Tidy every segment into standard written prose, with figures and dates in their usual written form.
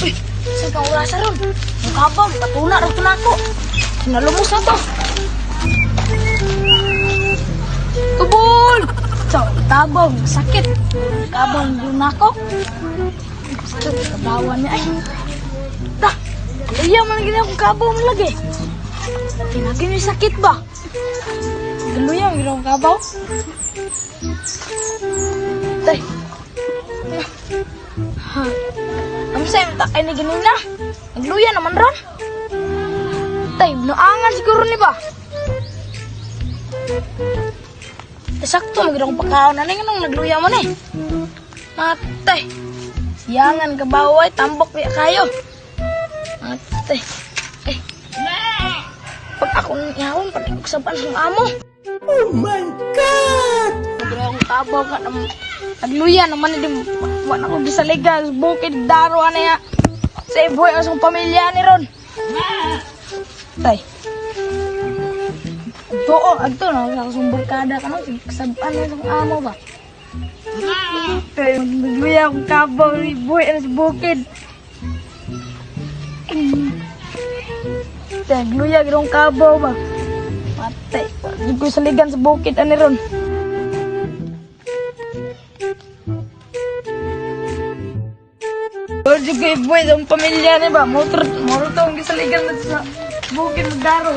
Uy, saan kang urasa ron? Ang kabang, patuna rin na ako. Sinalumos na to. Tubol! So, tabang, sakit. Kabang doon ako. Sakit, kabawan niya. Ay, ta, iya man gini akong kabang lagi. Pinagi niya sakit ba? Galuyang, gini akong kabaw. Tay. Ang sa'yo, takay ni gini na. Nagluya naman ron. Tay, naangan siguro ni ba? Sakto, magandang pagkaon. Ano yung nagluya mo ni? Matay. Siyangan ka baway, tambok niya kayo. Matay. Eh. Pag ako niyawon, paniguksaban ng amo. Oh my God! Magandang kabaw ka naman. Nagluya naman, hindi wala ko gisaligan. Bukid, daro, ano ya. Sa iboy, ang pamilya ni Ron. Tay. Oo, agto na, nakasumbol kada ka no, saban mo ng amo ba? Kaya nagluya akong kabaw, boy, ano sa bukid. Kaya nagluya akong kabaw ba? Matay, hindi ko saligan sa bukid, ano ron? Pero di ko boy, ang pamilya niya ba? Motor to, ang gisaligan na sa bukid, magdaro.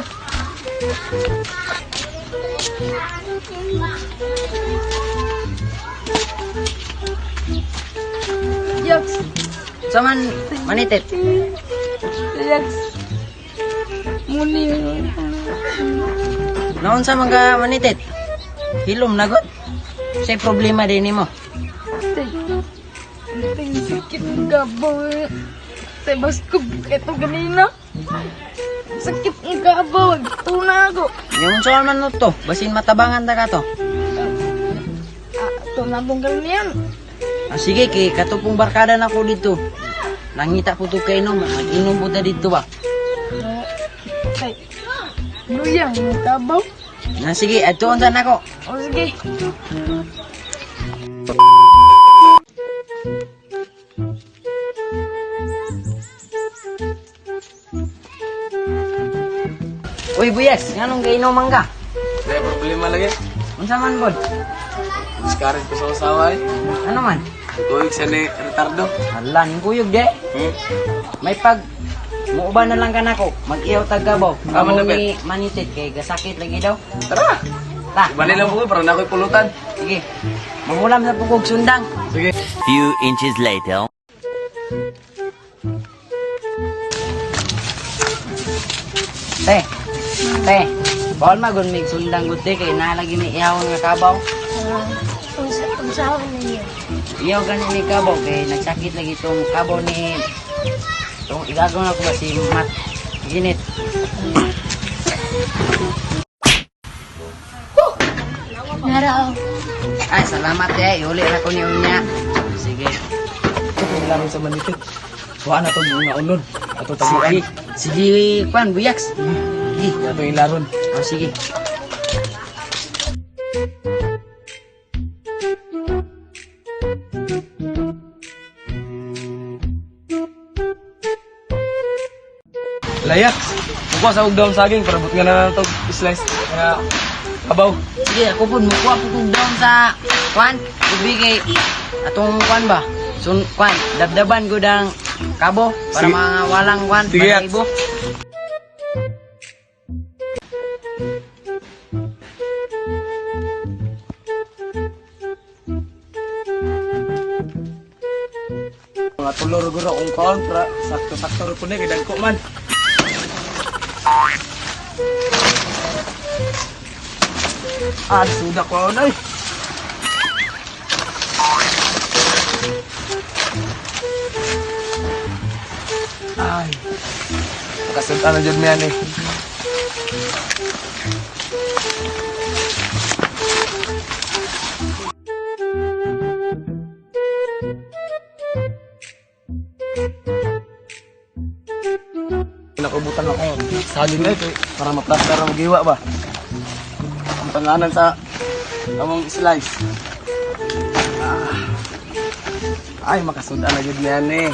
Yaks. Saman manitit. Yaks. Muni. Naon sa mga manitit? Hilom na gud. Say problema din nimo. Ting sakit ng gabaw. Say baskog ito ganina. Sakit ng gabaw. Tuna ako. Yung saan man no to, basin matabangan ta ka to. Ito na bong ganyan. Ah, sige, kay katupong barkada na ko dito. Nangita po to kayo, mag-inom po ta dito ba? Say. Luyang ng gabaw. Na sige, atuon ta na ko. O sige. Uy, buyas, nganong kainom man ka? May problema lagi. Unsa man bod? Discourage ko sa usawa eh. Ano man? Tuwig siya ni Ricardo. Hala, ning kuyog de. May pag muuban na lang ka nako, mag-iyaw tagabaw. Amo na, ni manitit kay gasakit lagi daw. Tara! Ta, Bali lang po para na ako'y pulutan. sige. Mangulam sa pugog sundang. Sige. Few inches later. Te, bawal magun mig sundang gute kay nalagi ni iyaw nga kabaw. Unsaon niyo? Iyaw gani ni kabaw kay nagsakit lagi tong kabaw ni tong igagaw na ko ba si Mat Ginit. Nara. Ay, salamat uli na ko ni unya. Sige. Kung laro sa manitit. Kuha na to mga unod. Ato Sige. tabuan. Sige, kwan buyaks. Sige. Ato ilaron. Oh, sige. Layak. Kuha sa ugdaw saging para but nga na to slice nga kabaw. Sige, ako po mukuha po kong down sa kwan. Ibigay atong kwan ba? Sun kwan, dabdaban ko ng kabo para Sige. mga walang kwan, Sige, para Yak. ibo. Mga tulor guro kung kaon para sakto-sakto ro kuno kay dagko man. Sudah ko na eh. Ay. Makasunta na dyan yan eh. Nakubutan ako. Saging na ito para maplaster ang giwa ba. Ang panganan sa among slice. Ay, makasuda na gid niyan eh.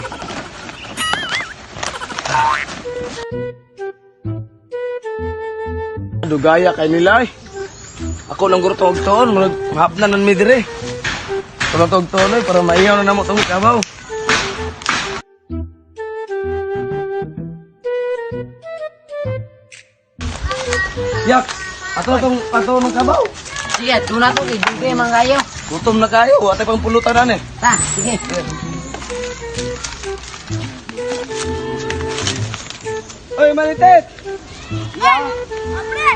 Dugaya kay nila eh. Ako lang guro tog-toon, mahapnan nan mi dire. Ako lang tog-toon eh, para maiyaw na namo tong kabaw. Yak, ato nung kabaw. Sige, tuna to kay dugay man kayo. Gutom na kayo, atay pang pulutan na eh. Ta, sige. Oy, Manitet! Pre!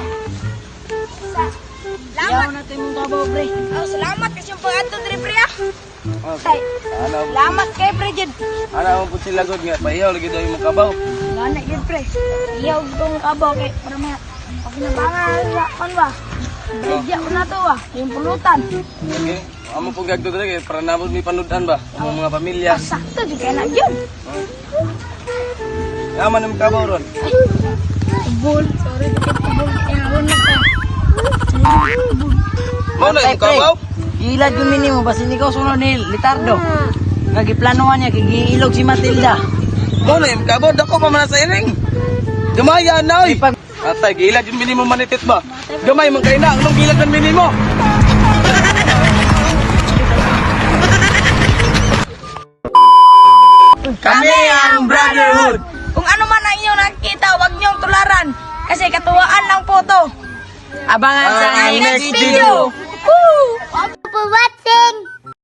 Yaw na to yung kabaw, pre. Oh, salamat kasi yung pag-ato diri pre ah. Okay. Salamat kay pre jud. Ana mo pud sila gud nga payaw lagi daw imong kabaw. Ngana jud pre. Iyaw tong kabaw kay para may paginabangan sa kan ba. Bridya ko na to ah, yung pulutan. Okay. Amo pud gagdo diri kay para namo mi panudan ba among mga pamilya. Sakto jud kay na jud. Yaman imong kabaw ron. Tubol, sorry dikit tubol. Iyaw na ka. Mao na imong kabaw. Ilad yung minimo, basta hindi ko sunod ni Litardo. Nagiplanuhan niya, gigiilog si Matilda. Mao na imong kabaw dako pa man sa iring. Dumaya na oy. Ipag- Atay gilad yung minimo Manitet ba? Gamay man kay na, anong gilad ang minimo? Kami ang brotherhood. Kung ano man ang inyong nakikita, huwag niyong tularan. Kasi katuwaan lang po to. Abangan sa Ang next next video. video. Woo! For watching!